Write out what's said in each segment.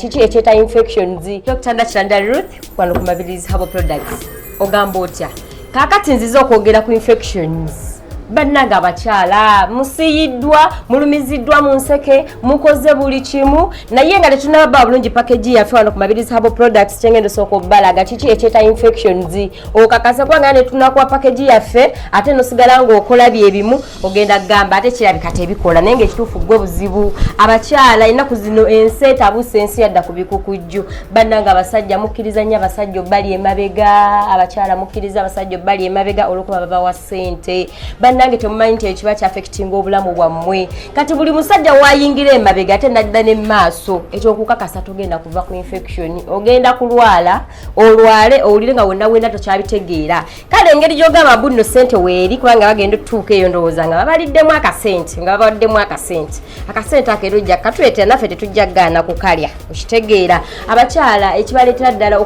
Kiki ekyeta infections. Dr. Nachanda Ruth wano ku Mabirizi Herbal Products. Ogamba otya? Kaakati nziza okwogera ku infections. Bannanga abakyala musiyiddwa mulumiziddwa mu nseke mukoze buli kimu naye nga tetunaba bulungi package yaffe wano ku Mabirizi Herbal Products kyengendo soko balaga kiki ekyeta infections okakasa kwanga ne tunakuwa package yaffe ate nosigala ngo okola byebimu ogenda gamba ate kirabika tebikola naye ng'ekituufu gwe buzibu abakyala inaku zino ensi etabuse ensi yadda ku bikukujju bannanga abasajja mukkiriza nnyo abasajja obbali emabega abakyala mukkiriza abasajja obbali emabega olw'okuba babawa ssente nange temumanyi nti ekiba kyafekitinga obulamu bwammwe kati buli musajja wayingira emabega ate nadda ne maaso ekyokukakasa togenda kuva ku infection ogenda kulwala olwale owulire nga wonna wenda tokyabitegeera kale engeri gy'ogamba bunno ssente weeri kubanga bagenda otutuuka eyo ndowooza nga babaliddemu akasente nga babaddemu akasente akeerojja katuleetera naffe tetujja gaana kukalya okitegeera abakyala ekibaleetera ddala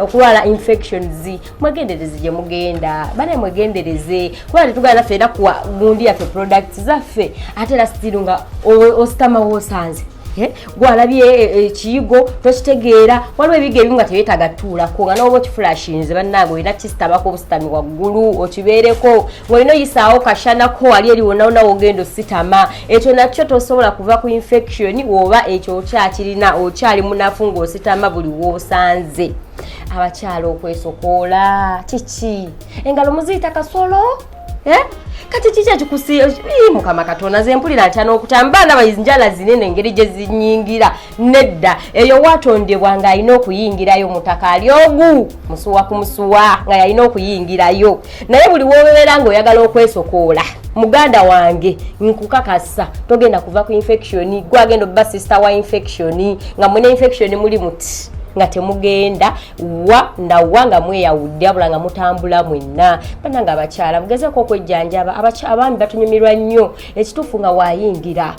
okulwala infections mwegendereze gye mugenda bane mwegendereze kubanga tetugana naffe era kuwa gundi yaffe products zaffe ate era still nga ositama wosanze gwalabye ekiyigo tokitegeera waliwo ebiga ebimu nga tebyetaaga tuulako nga n'oba okiflashinze bannange olina kisitabako obusitami waggulu okibeereko ng'olina oyisaawo kashanako wali eri wonna ogenda ositama ekyo nakyo tosobola kuva ku infection oba ekyo okyakirina okyali munafu ng'ositama buli w'osanze abakyala okwesokoola kiki engalo muziyita kasolo kati kiki kikusiyo mukama katonda nze mpulira ntya n'okutamba n'abayinjala zinene engeri gye zinyingira nedda eyo watondebwa ng'alina okuyingirayo mutaka ali ogu musuwa ku musuwa nga yalina okuyingirayo naye buli w'obeera ng'oyagala okwesokoola muganda wange nkukakasa togenda kuva ku infection gwagenda obba sister wa infection nga mwene infection muli muti nga temugenda wa nga mweyawudde abula nga mutambula mwenna bannanga abakyala mugezeko okwejjanjaba abaami batunyumirwa nnyo ekituufu nga wayingira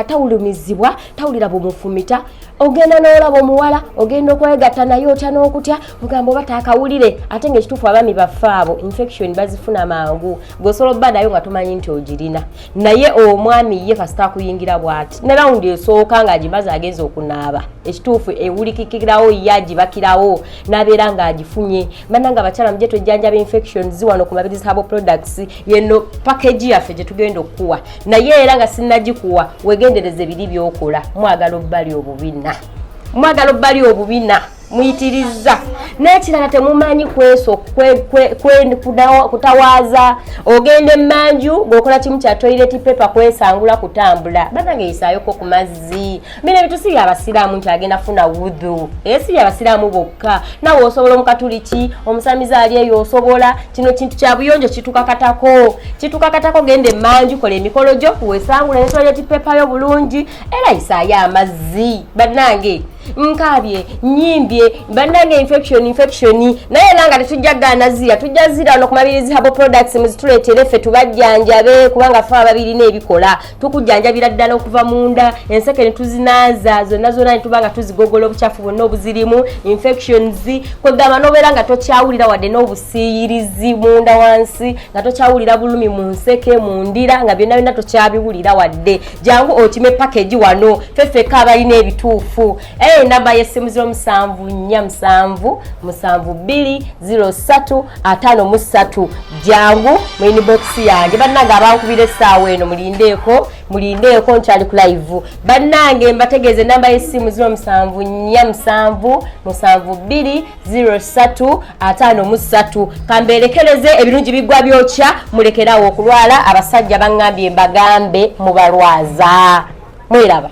tawulumizibwa tawulira bumufumita ogenda n'olaba omuwala ogenda okwegatta naye otya n'okutya mugamba oba taakawulire ate ng'ekituufu abaami baffe abo infection bazifuna mangu gweosobola obba nayo nga tomanyi nti ogirina naye omwami ye kasita akuyingira bw'ati ne rawundi esooka ng'agimaze agenza okunaaba ekituufu ewulikikirawo ye agibakirawo n'abeera ng'agifunye bannanga abakyala mujje twejjanjaba infections wano ku Mabirizi Herbal Products yeno package yaffe gye tugenda okuwa naye era nga sinnagikuwa wegendereze biri by'okola mwagala obbali obubina muyitiriza n'ekirala temumanyi kutawaaza ogenda emmanju ng'okola kimu kya toilet paper kwesangula kutambula bannange yisayoko ku mazzi bino ebitusi abasiraamu nti agenda funa wudhu si abasiraamu bokka nawe osobola omukatuliki omusamiza ali eyo osobola kino kintu kya buyonjo kitukakatako genda emmanju kola emikolo gyo wesangula ne toilet paper yo bulungi era yisayo amazzi bannange nkabye nyimbye bannange infection naye nanga tetujja gaanazira tujja zira no ku Mabirizi Herbal Products muzituleetere ffe tubajjanjabe kubanga ffe ababiri n'ebikola tukujjanjabira ddala okuva munda enseke ne tuzinaaza zonna ne tubanga tuzigogola obucafu bwonna obuzirimu infections kwegamba n'obeera nga tokyawulira wadde n'obusiyirizi munda wansi nga tokyawulira bulumi mu nseke mu ndira nga byonna tokyabiwulira wadde jangu okime package wano feffeka abalina ebituufu namba y'essimu 0747720353 jangu mu inbox yange bannange abankubira essaawa eno mulindeeko nkyali ku live bannange mbategeeze namba y'essimu 0747720353 kamberekereze ebirungi bigwa byokya mulekerawo okulwala abasajja bangambye mbagambe mubalwaza mweraba